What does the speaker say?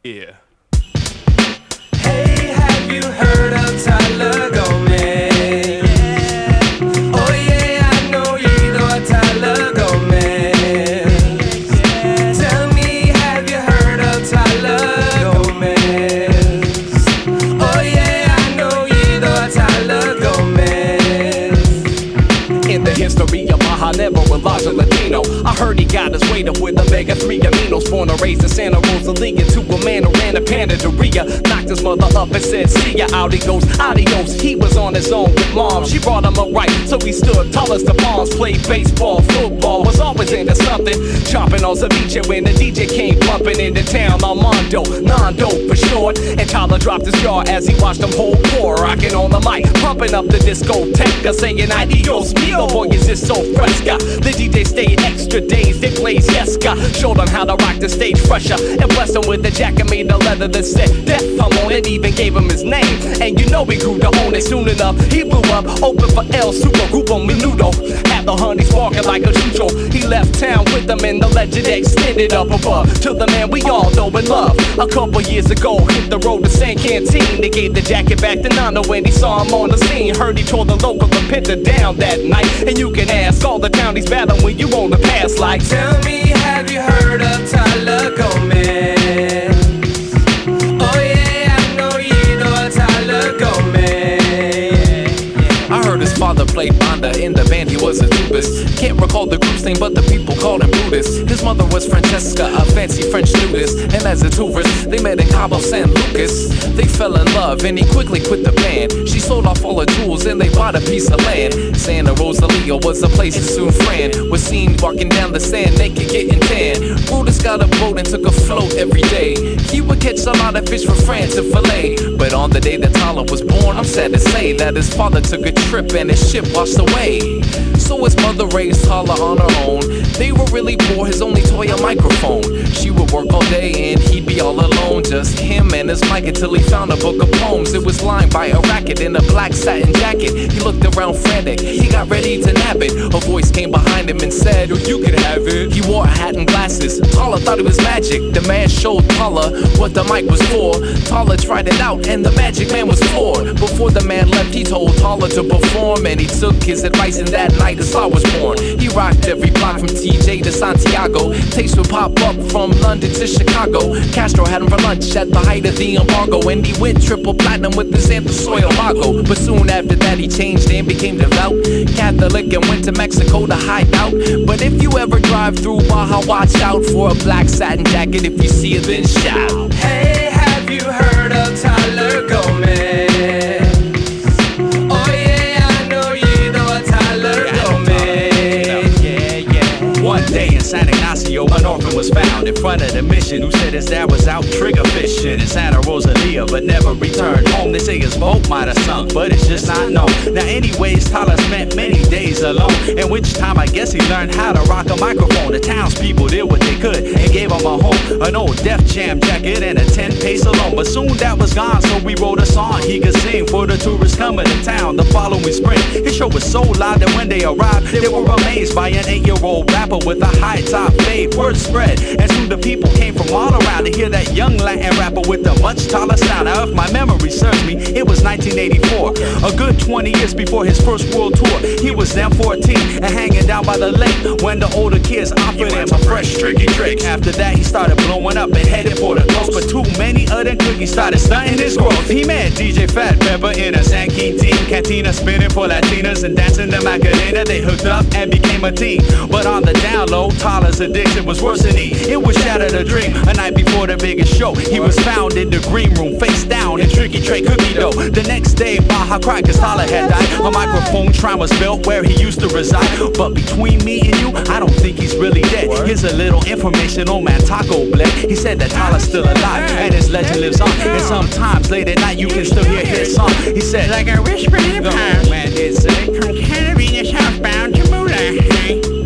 Yeah. Hey, have you heard of Tyler Gomez? Oh yeah, I know you know Tyler Gomez. Tell me, have you heard of Tyler Gomez? Oh yeah, I know you know Tyler Gomez. In the history of Baja, never a larger Latino. I heard he got his weight up with omega-3 aminos. Born and raised in Santa Rosalia to a man who ran a panaderia. Knocked his mother up and said, see ya, out he goes, adios. He was on his own with mom. She brought him up right, so he stood tall as the palms. Played baseball, football, was always into something. Chopping on ceviche when the DJ came bumping into town. Armando, Nando for short. And Tyler dropped his jaw as he watched them whole core. Rocking on the mic, pumping up the discoteca, saying adios mio, boy is this so fresca. The DJ stayed extra days, they blazed Yeska. Showed him how to rock the stage fresher, and blessed him with a jacket made of leather that said death. I'm on it, even gave him his name. And you know he grew to own it soon enough. He blew up, open for El Super Grupo Menudo. Had the honey sparking like a chucho. He left town with them and the legend extended up above to the man we all know and love. A couple years ago, hit the road to San Canteen. They gave the jacket back to Nando when he saw him on the scene. Heard he tore the local to pit her down that night. And you can ask all the counties battling when you on the pass like, tell me, have you heard of Tyler Gomez? Oh yeah, I know you know Tyler Gomez. I heard his father played banda in the band, he was a tubist. Can't recall the group's name, but the people called him Brutus. His mother was Francesca, a fancy French nudist. And as a tourist, they met in Cabo San Lucas. They fell in love and he quickly quit the band. She sold off all her jewels and they bought a piece of land. Santa Rosalia was a place he soon ran. Was seen walking down the sand naked getting tan. Brutus got a boat and took a float every day. He would catch a lot of fish for France and fillet. But on the day that Tyler was born, I'm sad to say that his father took a trip and his ship washed away. So his mother raised Tyler on her own. They were really poor, his only toy a microphone. She would work all day and he'd be all alone, just him and his mic until he found a book of poems. It was lined by a racket in a black satin jacket. He looked around frantic, he got ready to nab it. A voice came behind him and said, oh, you can have it. He wore a hat and glasses. Tyler thought it was magic. The man showed Tyler what the mic was for. Tyler tried it out and the magic man was floored. Before the man left, he told Tyler to perform, and he took his advice, and that night a star was born. He rocked every block from TJ to Santiago. Tapes would pop up from London to Chicago. Castro had him for lunch at the height of the embargo, and he went triple platinum with his anthem Soy Mago. But soon after that he changed and became devout Catholic and went to Mexico to hide out. But if you ever drive through Baja, watch out for a black satin jacket. If you see it, then shout. Hey, have you heard of Tyler Gomez? Oh yeah, I know you know Tyler Gomez. Yeah. One day in San Ignacio, an orphan was found in front of the mission who said his dad was out trigger fishing in Santa Rosalia but never returned home. They say his boat might have sunk, but it's just not known. Now anyways, Tyler spent many days alone, in which time I guess he learned how to rock a microphone. The townspeople did what they could and gave him a home, an old Def Jam jacket and a 10-peso loan. But soon that was gone, so we wrote a song he could sing for the tourists coming to town the following spring. His show was so loud that when they arrived, they were amazed by an 8-year-old rapper with a high top fade. Word spread, and soon the people came from all around to hear that young Latin rapper with a much taller sound. Now if my memory serves me, it was 1984, a good 20 years before his first world tour. He was then 14 and hanging down by the lake when the older kids offered him a fresh tricky trick. After that he started blowing up and headed for the coast, but too many other cookies started stunting his growth. He met DJ Fat Pepper in a San Quintin cantina, spinning for Latinas and dancing the Macarena. They hooked up and became a team, but on the down low, Tyler's addiction was worse than he. It was shattered a dream. A night before the biggest show, he was found in the green room, face down in tricky tray cookie dough. The next day, Baja cried cause Tyler had died. A microphone shrine was built where he used to reside. But between me and you, I don't think he's really dead. Here's a little information on man Taco Bled. He said that Tyler's still alive and his legend lives on. And sometimes late at night you can still hear his song. He said, like a whisper in the past, man did say, from Caribbean southbound to Moulin.